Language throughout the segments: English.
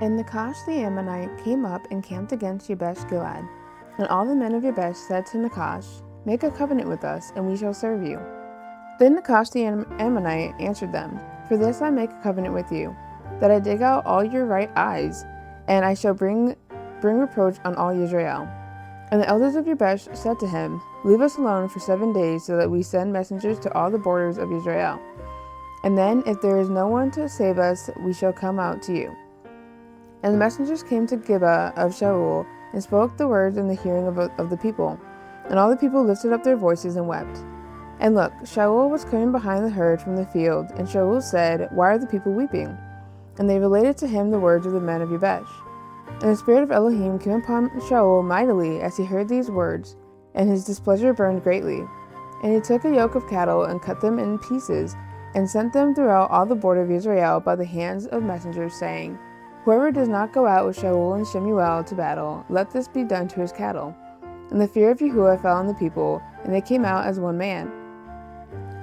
And Nakash the Ammonite came up and camped against Yabesh Gilead. And all the men of Yabesh said to Nakash, "Make a covenant with us, and we shall serve you." Then Nakash the Ammonite answered them, "For this I make a covenant with you, that I dig out all your right eyes, and I shall bring reproach on all Israel." And the elders of Yabesh said to him, "Leave us alone for 7 days, so that we send messengers to all the borders of Israel. And then, if there is no one to save us, we shall come out to you." And the messengers came to Gibeah of Shemu'el, and spoke the words in the hearing of the people. And all the people lifted up their voices and wept. And look, Shemu'el was coming behind the herd from the field, and Shemu'el said, "Why are the people weeping?" And they related to him the words of the men of Yabesh. And the spirit of Elohim came upon Shemu'el mightily as he heard these words, and his displeasure burned greatly. And he took a yoke of cattle, and cut them in pieces, and sent them throughout all the border of Israel by the hands of messengers, saying, "Whoever does not go out with Shemu'el and Shemu'el to battle, let this be done to his cattle." And the fear of Yahuwah fell on the people, and they came out as one man.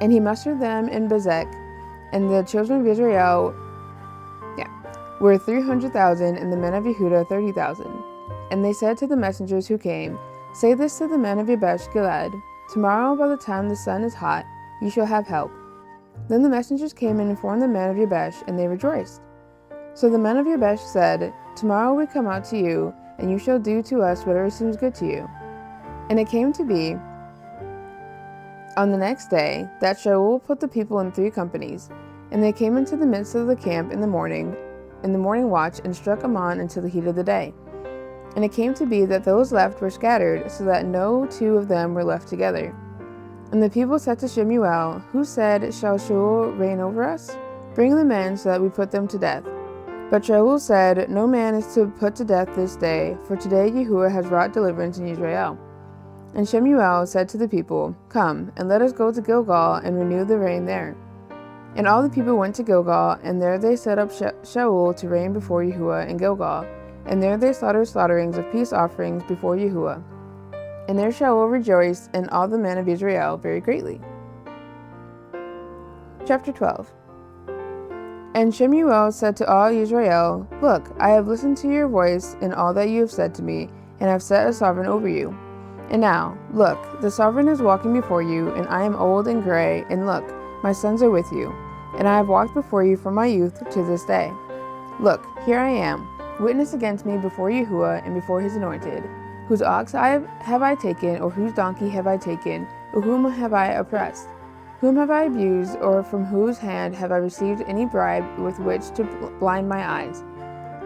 And he mustered them in Bezek, and the children of Israel were 300,000, and the men of Yehudah 30,000. And they said to the messengers who came, "Say this to the men of Yabesh Gilead, tomorrow by the time the sun is hot, you shall have help." Then the messengers came and informed the men of Yabesh, and they rejoiced. So the men of Yabesh said, "Tomorrow we come out to you, and you shall do to us whatever seems good to you." And it came to be, on the next day, that Shaul put the people in 3 companies, and they came into the midst of the camp in the morning watch, and struck Ammon until the heat of the day. And it came to be that those left were scattered, so that no 2 of them were left together. And the people said to Shemu'el, who said, "Shall Shaul reign over us? Bring the men, so that we put them to death." But Shaul said, "No man is to put to death this day, for today Yahuwah has wrought deliverance in Israel." And Shemu'el said to the people, "Come, and let us go to Gilgal, and renew the reign there." And all the people went to Gilgal, and there they set up Shaul to reign before Yahuwah in Gilgal. And there they slaughtered slaughterings of peace offerings before Yahuwah. And there Shaul rejoiced, and all the men of Israel very greatly. Chapter 12. And Shemu'el said to all Israel, "Look, I have listened to your voice in all that you have said to me, and have set a sovereign over you. And now, look, the sovereign is walking before you, and I am old and gray, and look, my sons are with you, and I have walked before you from my youth to this day. Look, here I am, witness against me before Yahuwah and before his anointed. Whose ox have I taken, or whose donkey have I taken, or whom have I oppressed? Whom have I abused, or from whose hand have I received any bribe with which to blind my eyes?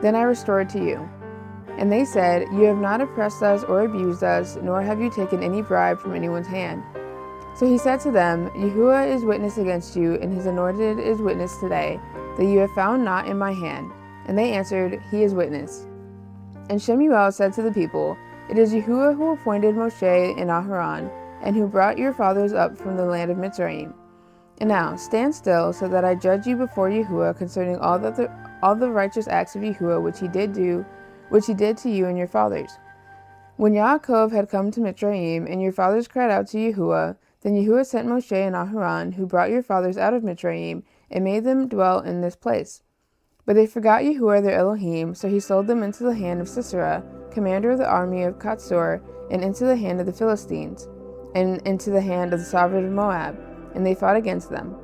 Then I restored to you." And they said, "You have not oppressed us or abused us, nor have you taken any bribe from anyone's hand." So he said to them, "Yahuwah is witness against you, and his anointed is witness today, that you have found naught in my hand." And they answered, "He is witness." And Shemu'el said to the people, "It is Yahuwah who appointed Moshe and Aharon, and who brought your fathers up from the land of Mitzrayim. And now stand still, so that I judge you before Yahuwah concerning all the righteous acts of Yahuwah which he did to you and your fathers. When Yaakov had come to Mitzrayim, and your fathers cried out to Yahuwah, then Yahuwah sent Moshe and Aharon, who brought your fathers out of Mitzrayim, and made them dwell in this place. But they forgot Yahuwah their Elohim, so he sold them into the hand of Sisera, commander of the army of Katsor, and into the hand of the Philistines, and into the hand of the sovereign of Moab, and they fought against them.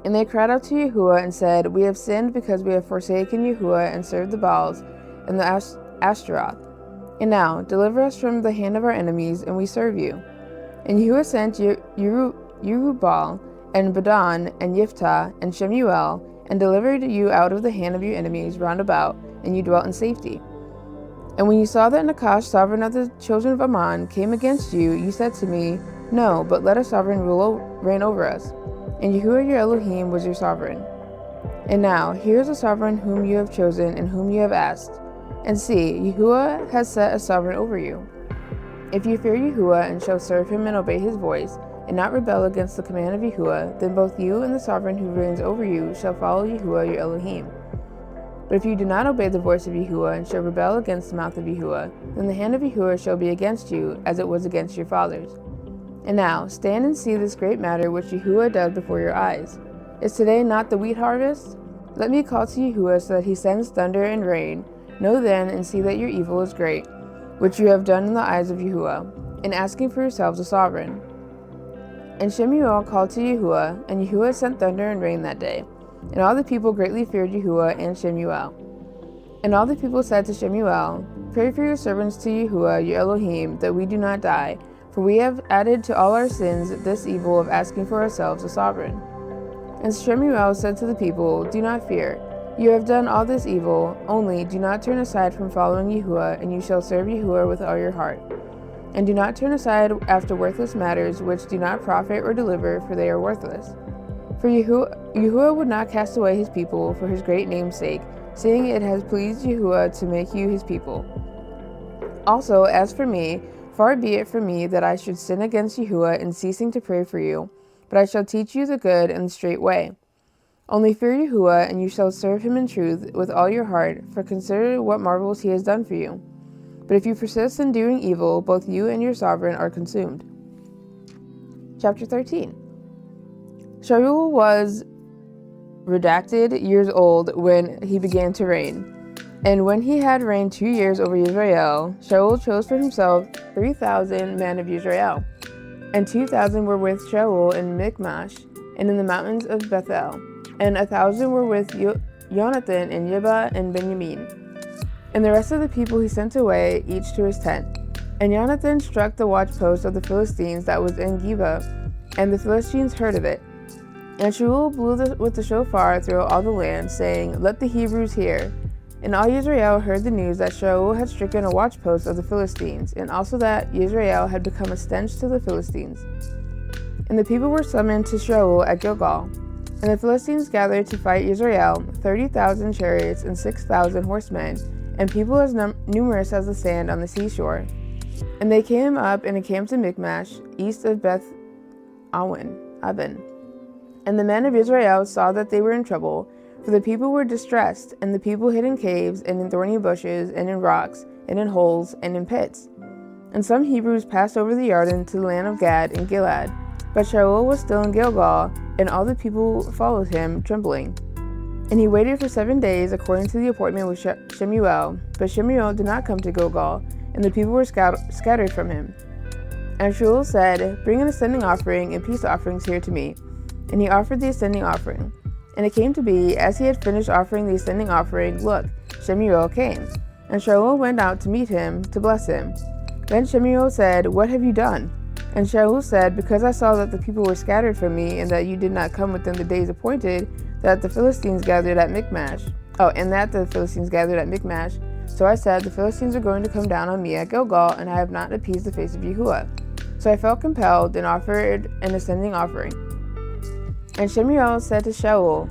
And they cried out to Yahuwah and said, "We have sinned because we have forsaken Yahuwah and served the Baals and the Ashtaroth. And now deliver us from the hand of our enemies, and we serve you." And Yahuwah sent Yerubbaal and Badon and Yiftah and Shemu'el, and delivered you out of the hand of your enemies round about, and you dwelt in safety. And when you saw that Nakash, sovereign of the children of Ammon, came against you, you said to me, "No, but let a sovereign reign over us." And Yahuwah your Elohim was your sovereign. And now, here is a sovereign whom you have chosen and whom you have asked. And see, Yahuwah has set a sovereign over you. If you fear Yahuwah and shall serve him and obey his voice, and not rebel against the command of Yahuwah, then both you and the sovereign who reigns over you shall follow Yahuwah your Elohim. But if you do not obey the voice of Yahuwah and shall rebel against the mouth of Yahuwah, then the hand of Yahuwah shall be against you, as it was against your fathers. And now, stand and see this great matter which Yahuwah does before your eyes. Is today not the wheat harvest? Let me call to Yahuwah so that he sends thunder and rain. Know then and see that your evil is great, which you have done in the eyes of Yahuwah, in asking for yourselves a sovereign. And Shemu'el called to Yahuwah, and Yahuwah sent thunder and rain that day. And all the people greatly feared Yahuwah and Shemu'el. And all the people said to Shemu'el, Pray for your servants to Yahuwah your Elohim, that we do not die, for we have added to all our sins this evil of asking for ourselves a sovereign. And Shemu'el said to the people, Do not fear. You have done all this evil, only do not turn aside from following Yahuwah, and you shall serve Yahuwah with all your heart. And do not turn aside after worthless matters which do not profit or deliver, for they are worthless. For Yahuwah would not cast away his people for his great name's sake, seeing it has pleased Yahuwah to make you his people. Also, as for me, far be it from me that I should sin against Yahuwah in ceasing to pray for you, but I shall teach you the good and the straight way. Only fear Yahuwah, and you shall serve him in truth with all your heart, for consider what marvels he has done for you. But if you persist in doing evil, both you and your sovereign are consumed. Chapter 13. Shemu'el was redacted years old when he began to reign. And when he had reigned 2 years over Israel, Shemu'el chose for himself 3,000 men of Israel. And 2,000 were with Shemu'el in Michmash, and in the mountains of Bethel. And 1,000 were with Jonathan in Gibeah and Benjamin. And the rest of the people he sent away, each to his tent. And Jonathan struck the watchpost of the Philistines that was in Gibeah, and the Philistines heard of it. And Shemu'el blew with the shofar throughout all the land, saying, Let the Hebrews hear. And all Israel heard the news that Shemu'el had stricken a watchpost of the Philistines, and also that Israel had become a stench to the Philistines. And the people were summoned to Shemu'el at Gilgal. And the Philistines gathered to fight Israel, 30,000 chariots and 6,000 horsemen, and people as numerous as the sand on the seashore. And they came up and encamped in Michmash, east of Beth Aven. And the men of Israel saw that they were in trouble, for the people were distressed, and the people hid in caves, and in thorny bushes, and in rocks, and in holes, and in pits. And some Hebrews passed over the Jordan to the land of Gad and Gilead. But Shemu'el was still in Gilgal, and all the people followed him, trembling. And he waited for 7 days, according to the appointment with Shemu'el. But Shemu'el did not come to Gilgal, and the people were scattered from him. And Shemu'el said, Bring an ascending offering and peace offerings here to me. And he offered the ascending offering. And it came to be, as he had finished offering the ascending offering, look, Shemu'el came. And Shemu'el went out to meet him, to bless him. Then Shemu'el said, What have you done? And Shemu'el said, Because I saw that the people were scattered from me, and that you did not come within the days appointed, that the Philistines gathered at Michmash. So I said, The Philistines are going to come down on me at Gilgal, and I have not appeased the face of Yahuwah. So I felt compelled and offered an ascending offering. And Shemu'el said to Shemu'el,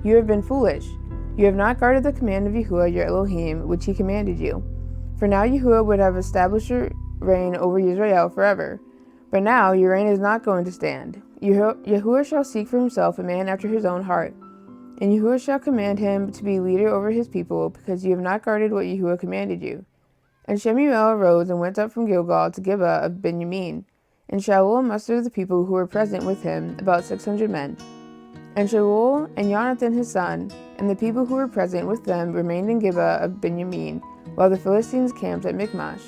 You have been foolish. You have not guarded the command of Yahuwah your Elohim, which he commanded you. For now Yahuwah would have established your reign over Israel forever. But now your reign is not going to stand. Yahuwah shall seek for himself a man after his own heart. And Yahuwah shall command him to be leader over his people, because you have not guarded what Yahuwah commanded you. And Shemu'el arose and went up from Gilgal to Gibeah of Benjamin. And Shemu'el mustered the people who were present with him, about 600 men. And Shemu'el and Jonathan his son, and the people who were present with them remained in Gibeah of Benjamin, while the Philistines camped at Michmash.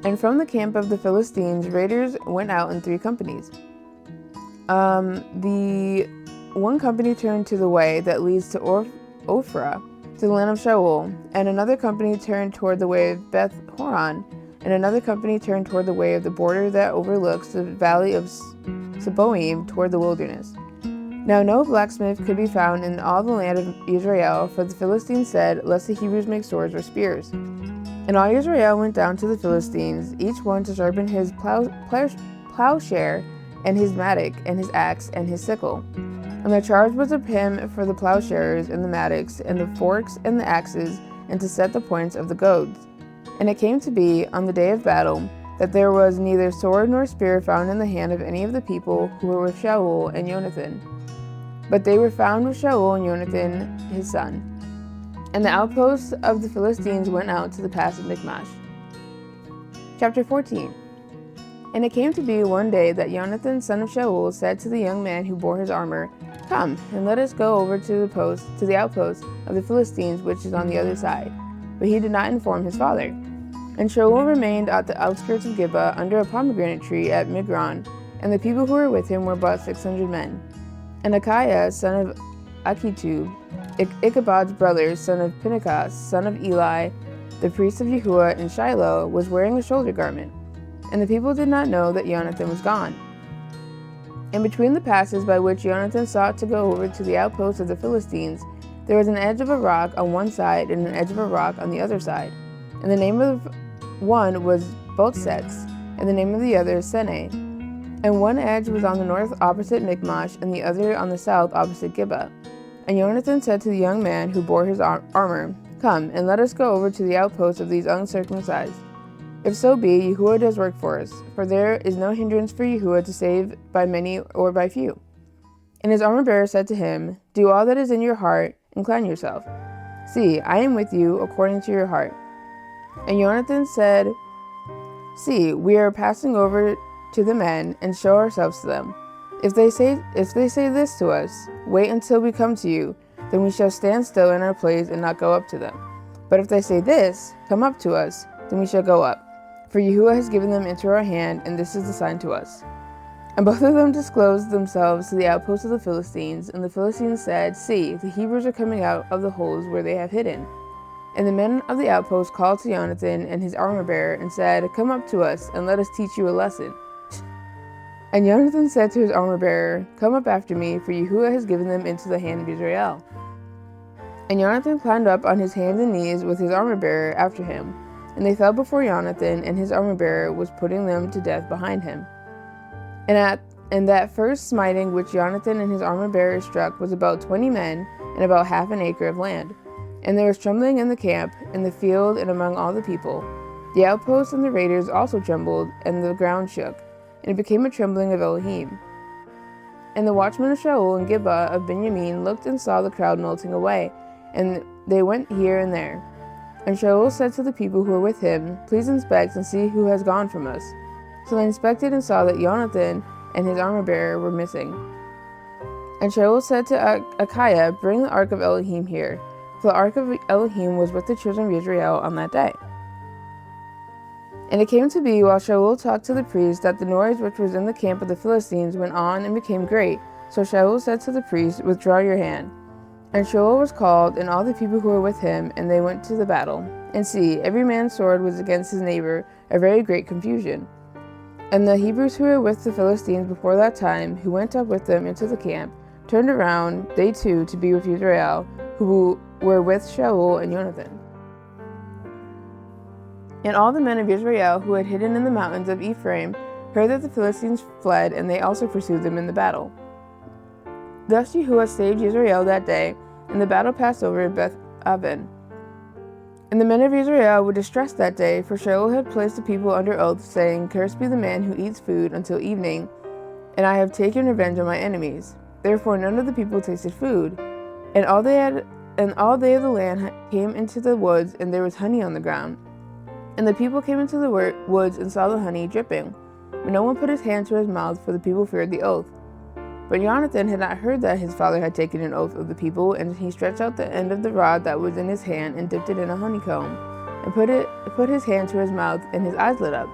And from the camp of the Philistines, raiders went out in 3 companies. The one company turned to the way that leads to Ophrah, to the land of Shemu'el, and another company turned toward the way of Beth Horon, and another company turned toward the way of the border that overlooks the valley of Seboim toward the wilderness. Now no blacksmith could be found in all the land of Israel, for the Philistines said, Lest the Hebrews make swords or spears. And all Israel went down to the Philistines, each one to sharpen his plowshare, and his mattock, and his axe, and his sickle. And the charge was of him for the plowshares, and the mattocks, and the forks, and the axes, and to set the points of the goads. And it came to be, on the day of battle, that there was neither sword nor spear found in the hand of any of the people who were with Shemu'el and Jonathan. But they were found with Shemu'el and Jonathan his son. And the outposts of the Philistines went out to the pass of Michmash. Chapter 14. And it came to be one day that Jonathan son of Shemu'el said to the young man who bore his armor, "Come, and let us go over to the outpost of the Philistines, which is on the other side." But he did not inform his father. And Shemu'el remained at the outskirts of Gibeah under a pomegranate tree at Migron, and the people who were with him were about 600 men. And Achiah, son of Achitub, Ichabod's brother, son of Phinehas, son of Eli, the priest of Yahuwah in Shiloh, was wearing a shoulder garment. And the people did not know that Jonathan was gone. And between the passes by which Jonathan sought to go over to the outpost of the Philistines, there was an edge of a rock on one side and an edge of a rock on the other side. And the name of one was Botzets, and the name of the other Seneh. And one edge was on the north opposite Michmash, and the other on the south opposite Gibeah. And Jonathan said to the young man who bore his armor, "Come, and let us go over to the outpost of these uncircumcised. If so be, Yahuwah does work for us, for there is no hindrance for Yahuwah to save by many or by few." And his armor-bearer said to him, "Do all that is in your heart, incline yourself. See, I am with you according to your heart." And Jonathan said, "See, we are passing over to the men and show ourselves to them. If they say this to us, 'Wait until we come to you,' then we shall stand still in our place and not go up to them. But if they say this, 'Come up to us,' then we shall go up. For Yahuwah has given them into our hand, and this is the sign to us." And both of them disclosed themselves to the outpost of the Philistines, and the Philistines said, "See, the Hebrews are coming out of the holes where they have hidden." And the men of the outpost called to Jonathan and his armor-bearer and said, "Come up to us, and let us teach you a lesson." And Jonathan said to his armor-bearer, "Come up after me, for Yahuwah has given them into the hand of Israel." And Jonathan climbed up on his hands and knees with his armor-bearer after him. And they fell before Jonathan, and his armor-bearer was putting them to death behind him. And that first smiting which Jonathan and his armor-bearer struck was about 20 men and about half an acre of land. And there was trembling in the camp, in the field, and among all the people. The outposts and the raiders also trembled, and the ground shook, and it became a trembling of Elohim. And the watchmen of Shaul and Gibeah of Benjamin looked and saw the crowd melting away, and they went here and there. And Shaul said to the people who were with him, "Please inspect and see who has gone from us." So they inspected and saw that Jonathan and his armor-bearer were missing. And Shaul said to Achiah, "Bring the ark of Elohim here." For the ark of Elohim was with the children of Israel on that day. And it came to be, while Shaul talked to the priest, that the noise which was in the camp of the Philistines went on and became great. So Shaul said to the priest, "Withdraw your hand." And Shaul was called, and all the people who were with him, and they went to the battle. And see, every man's sword was against his neighbor, a very great confusion. And the Hebrews who were with the Philistines before that time, who went up with them into the camp, turned around, they too, to be with Israel, who were with Shaul and Jonathan. And all the men of Israel who had hidden in the mountains of Ephraim heard that the Philistines fled, and they also pursued them in the battle. Thus Yahuwah saved Israel that day, and the battle passed over Beth Aven. And the men of Israel were distressed that day, for Shemu'el had placed the people under oath, saying, "Cursed be the man who eats food until evening, and I have taken revenge on my enemies." Therefore none of the people tasted food, and all they of the land came into the woods, and there was honey on the ground. And the people came into the woods and saw the honey dripping, but no one put his hand to his mouth, for the people feared the oath. But Jonathan had not heard that his father had taken an oath of the people, and he stretched out the end of the rod that was in his hand and dipped it in a honeycomb, and put his hand to his mouth, and his eyes lit up.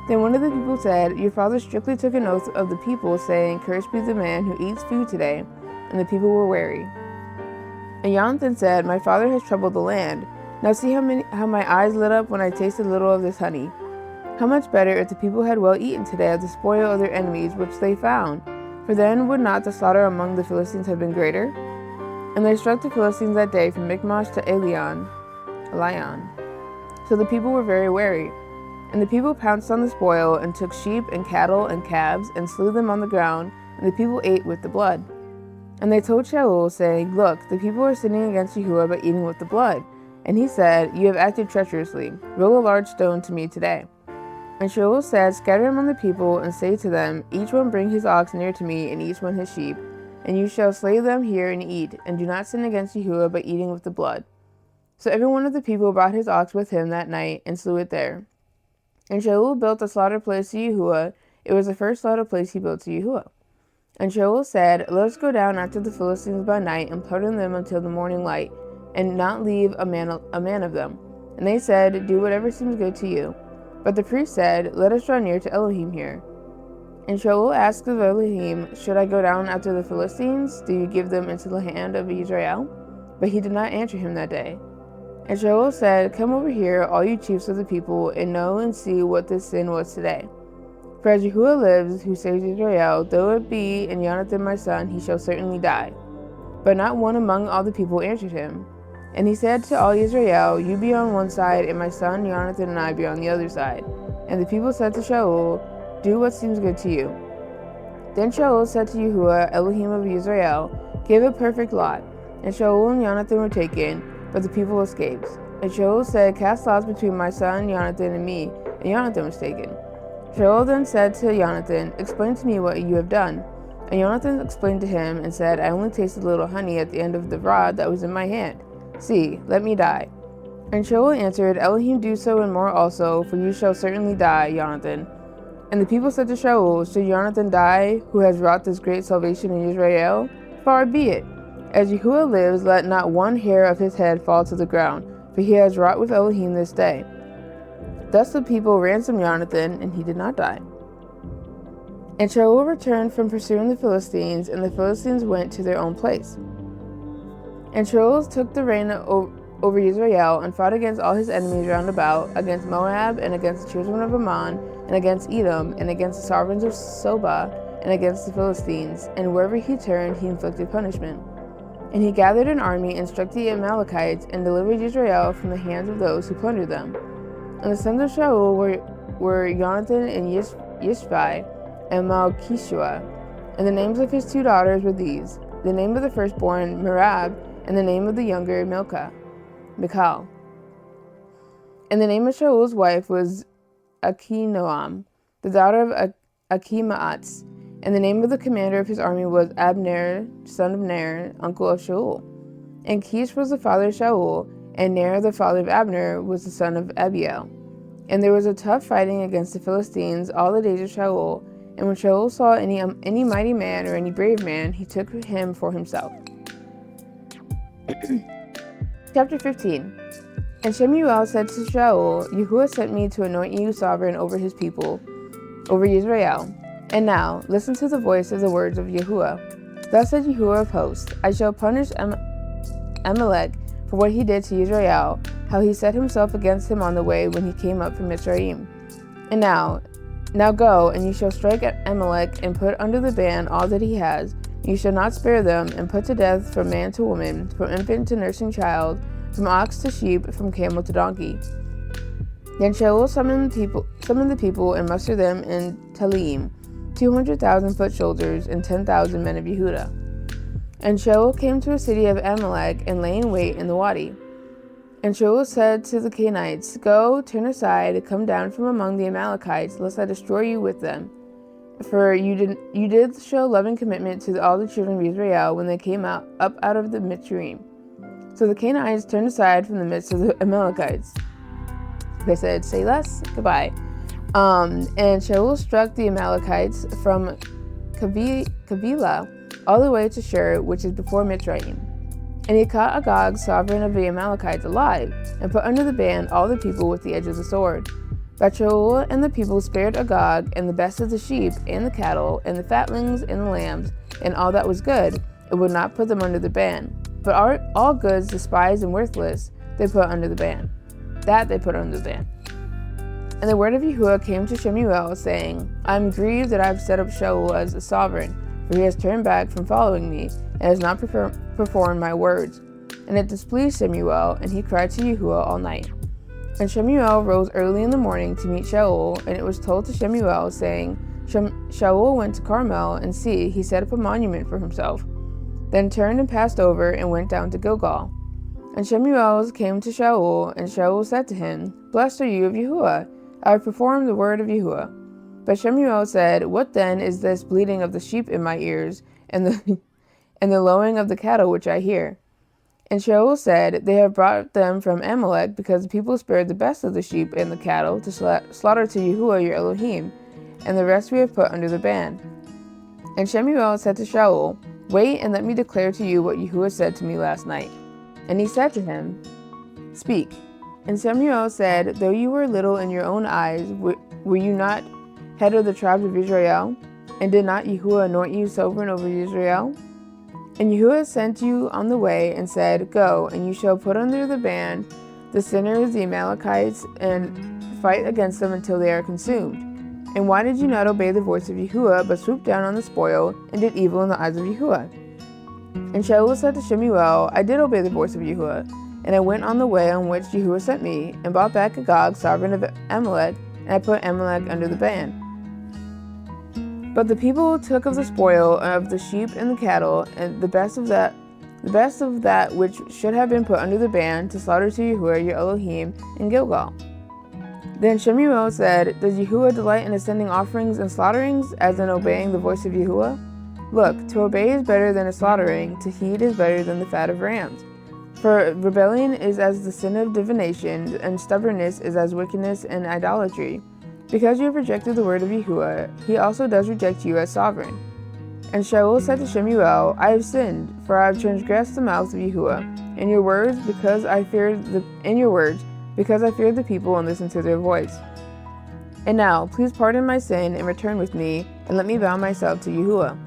Then one of the people said, "Your father strictly took an oath of the people, saying, 'Cursed be the man who eats food today.' And the people were wary. And Jonathan said, 'My father has troubled the land. Now see how my eyes lit up when I tasted a little of this honey. How much better if the people had well eaten today of the spoil of their enemies which they found, for then would not the slaughter among the Philistines have been greater?' And they struck the Philistines that day from Michmash to Elion. So the people were very wary. And the people pounced on the spoil, and took sheep and cattle and calves, and slew them on the ground, and the people ate with the blood. And they told Shaul, saying, 'Look, the people are sinning against Yahuwah by eating with the blood.' And he said, 'You have acted treacherously. Roll a large stone to me today.' And Shaul said, 'Scatter among the people, and say to them, Each one bring his ox near to me, and each one his sheep. And you shall slay them here and eat, and do not sin against Yahuwah by eating with the blood.' So every one of the people brought his ox with him that night, and slew it there. And Shaul built a slaughter place to Yahuwah. It was the first slaughter place he built to Yahuwah. And Shemu'el said, "Let us go down after the Philistines by night and plunder them until the morning light, and not leave a man of them." And they said, "Do whatever seems good to you." But the priest said, "Let us draw near to Elohim here." And Shemu'el asked of Elohim, "Should I go down after the Philistines? Do you give them into the hand of Israel?" But he did not answer him that day. And Shemu'el said, "Come over here, all you chiefs of the people, and know and see what this sin was today. For as Yahuwah lives, who saves Israel, though it be in Jonathan my son, he shall certainly die." But not one among all the people answered him. And he said to all Israel, "You be on one side, and my son Jonathan and I be on the other side." And the people said to Shaul, "Do what seems good to you." Then Shaul said to Yahuwah, Elohim of Israel, "Give a perfect lot." And Shaul and Jonathan were taken, but the people escaped. And Shaul said, "Cast lots between my son Jonathan and me," and Jonathan was taken. Shaul then said to Jonathan, "Explain to me what you have done." And Jonathan explained to him and said, "I only tasted a little honey at the end of the rod that was in my hand. See, let me die." And Shaul answered, "Elohim do so and more also, for you shall certainly die, Jonathan." And the people said to Shaul, "Should Jonathan die, who has wrought this great salvation in Israel? Far be it. As Yahuwah lives, let not one hair of his head fall to the ground, for he has wrought with Elohim this day." Thus the people ransomed Jonathan, and he did not die. And Shaul returned from pursuing the Philistines, and the Philistines went to their own place. And Shaul took the reign over Israel, and fought against all his enemies round about, against Moab, and against the children of Ammon, and against Edom, and against the sovereigns of Sobah, and against the Philistines. And wherever he turned, he inflicted punishment. And he gathered an army, and struck the Amalekites, and delivered Israel from the hands of those who plundered them. And the sons of Shaul were Jonathan and Yishbai, and Malchishua. And the names of his 2 daughters were these: the name of the firstborn, Merab, and the name of the younger, Michal. And the name of Shaul's wife was Achinoam, the daughter of Achimaatz. And the name of the commander of his army was Abner, son of Ner, uncle of Shaul. And Kish was the father of Shaul, and Ner, the father of Abner, was the son of Abiel. And there was a tough fighting against the Philistines all the days of Shaul. And when Shaul saw any mighty man or any brave man, he took him for himself. Chapter 15. And Shemu'el said to Shaul, "Yahuwah sent me to anoint you sovereign over his people, over Israel. And now, listen to the voice of the words of Yahuwah. Thus said Yahuwah of hosts, I shall punish Amalek for what he did to Israel, how he set himself against him on the way when he came up from Mitzrayim. And now go, and you shall strike at Amalek, and put under the ban all that he has. You shall not spare them, and put to death from man to woman, from infant to nursing child, from ox to sheep, from camel to donkey." Then Shaul summoned the people, and mustered them in Telaim, 200,000 foot soldiers, and 10,000 men of Yehudah. And Shaul came to a city of Amalek, and lay in wait in the wadi. And Shaul said to the Canaanites, "Go, turn aside, come down from among the Amalekites, lest I destroy you with them. For you did show loving commitment to all the children of Israel when they came up out of the Mitzrayim." So the Canaanites turned aside from the midst of the Amalekites. They said, "Say less, goodbye." And Shaul struck the Amalekites from Kavila all the way to Shur, which is before Mitzrayim. And he caught Agag, sovereign of the Amalekites, alive, and put under the ban all the people with the edge of the sword. But Shaul and the people spared Agag, and the best of the sheep, and the cattle, and the fatlings, and the lambs, and all that was good, and would not put them under the ban. But all goods despised and worthless they put under the ban. And the word of Yahuwah came to Shemu'el, saying, "I am grieved that I have set up Shaul as a sovereign, for he has turned back from following me, and has not performed my words." And it displeased Shemu'el, and he cried to Yahuwah all night. And Shemu'el rose early in the morning to meet Shaul, and it was told to Shemu'el, saying, Shaul went to Carmel, and see, he set up a monument for himself. Then turned and passed over, and went down to Gilgal. And Shemu'el came to Shaul, and Shaul said to him, "Blessed are you of Yahuwah, I have performed the word of Yahuwah." But Shemu'el said, "What then is this bleating of the sheep in my ears, and the lowing of the cattle which I hear?" And Shaul said, "They have brought them from Amalek, because the people spared the best of the sheep and the cattle to slaughter to Yahuwah your Elohim, and the rest we have put under the ban." And Shemu'el said to Shaul, "Wait and let me declare to you what Yahuwah said to me last night." And he said to him, "Speak." And Shemu'el said, "Though you were little in your own eyes, were you not head of the tribes of Israel? And did not Yahuwah anoint you sovereign over Israel? And Yahuwah sent you on the way and said, Go, and you shall put under the ban the sinners, the Amalekites, and fight against them until they are consumed. And why did you not obey the voice of Yahuwah, but swooped down on the spoil, and did evil in the eyes of Yahuwah?" And Shaul said to Shemu'el, "I did obey the voice of Yahuwah, and I went on the way on which Yahuwah sent me, and brought back Agag, sovereign of Amalek, and I put Amalek under the ban. But the people took of the spoil of the sheep and the cattle, and the best of that which should have been put under the ban, to slaughter to Yahuwah your Elohim in Gilgal." Then Shemu'el said, "Does Yahuwah delight in ascending offerings and slaughterings, as in obeying the voice of Yahuwah? Look, to obey is better than a slaughtering, to heed is better than the fat of rams. For rebellion is as the sin of divination, and stubbornness is as wickedness and idolatry. Because you have rejected the word of Yahuwah, he also does reject you as sovereign." And Shaul said to Shemu'el, "I have sinned, for I have transgressed the mouth of Yahuwah, in your words, because I feared the people and listened to their voice. And now, please pardon my sin and return with me, and let me bow myself to Yahuwah."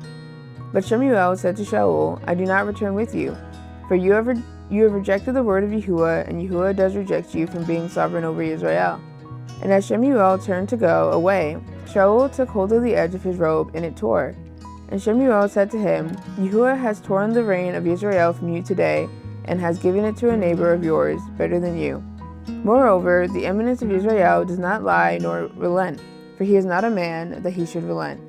But Shemu'el said to Shaul, "I do not return with you, for you have rejected the word of Yahuwah, and Yahuwah does reject you from being sovereign over Israel." And as Shemu'el turned to go away, Shaul took hold of the edge of his robe, and it tore. And Shemu'el said to him, "Yahuwah has torn the reign of Israel from you today, and has given it to a neighbor of yours, better than you. Moreover, the eminence of Israel does not lie nor relent, for he is not a man that he should relent."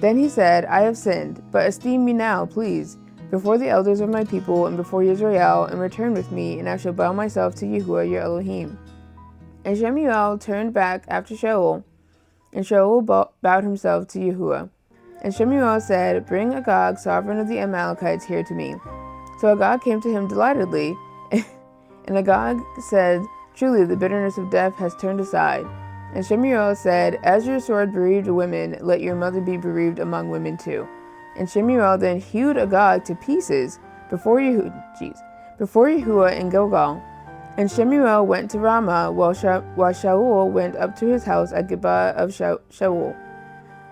Then he said, "I have sinned, but esteem me now, please, before the elders of my people and before Israel, and return with me, and I shall bow myself to Yahuwah your Elohim." And Shemu'el turned back after Shaul, and Shaul bowed himself to Yahuwah. And Shemu'el said, "Bring Agag, sovereign of the Amalekites, here to me." So Agag came to him delightedly, and Agag said, "Truly the bitterness of death has turned aside." And Shemu'el said, "As your sword bereaved women, let your mother be bereaved among women too." And Shemu'el then hewed Agag to pieces before Yahuwah in Gilgal. And Shemu'el went to Ramah, while Shaul went up to his house at Gibeah of Shaul.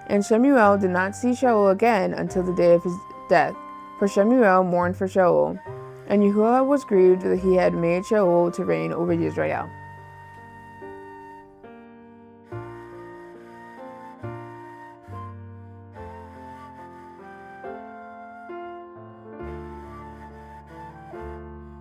And Shemu'el did not see Shaul again until the day of his death, for Shemu'el mourned for Shaul. And Yahuwah was grieved that he had made Shaul to reign over Israel.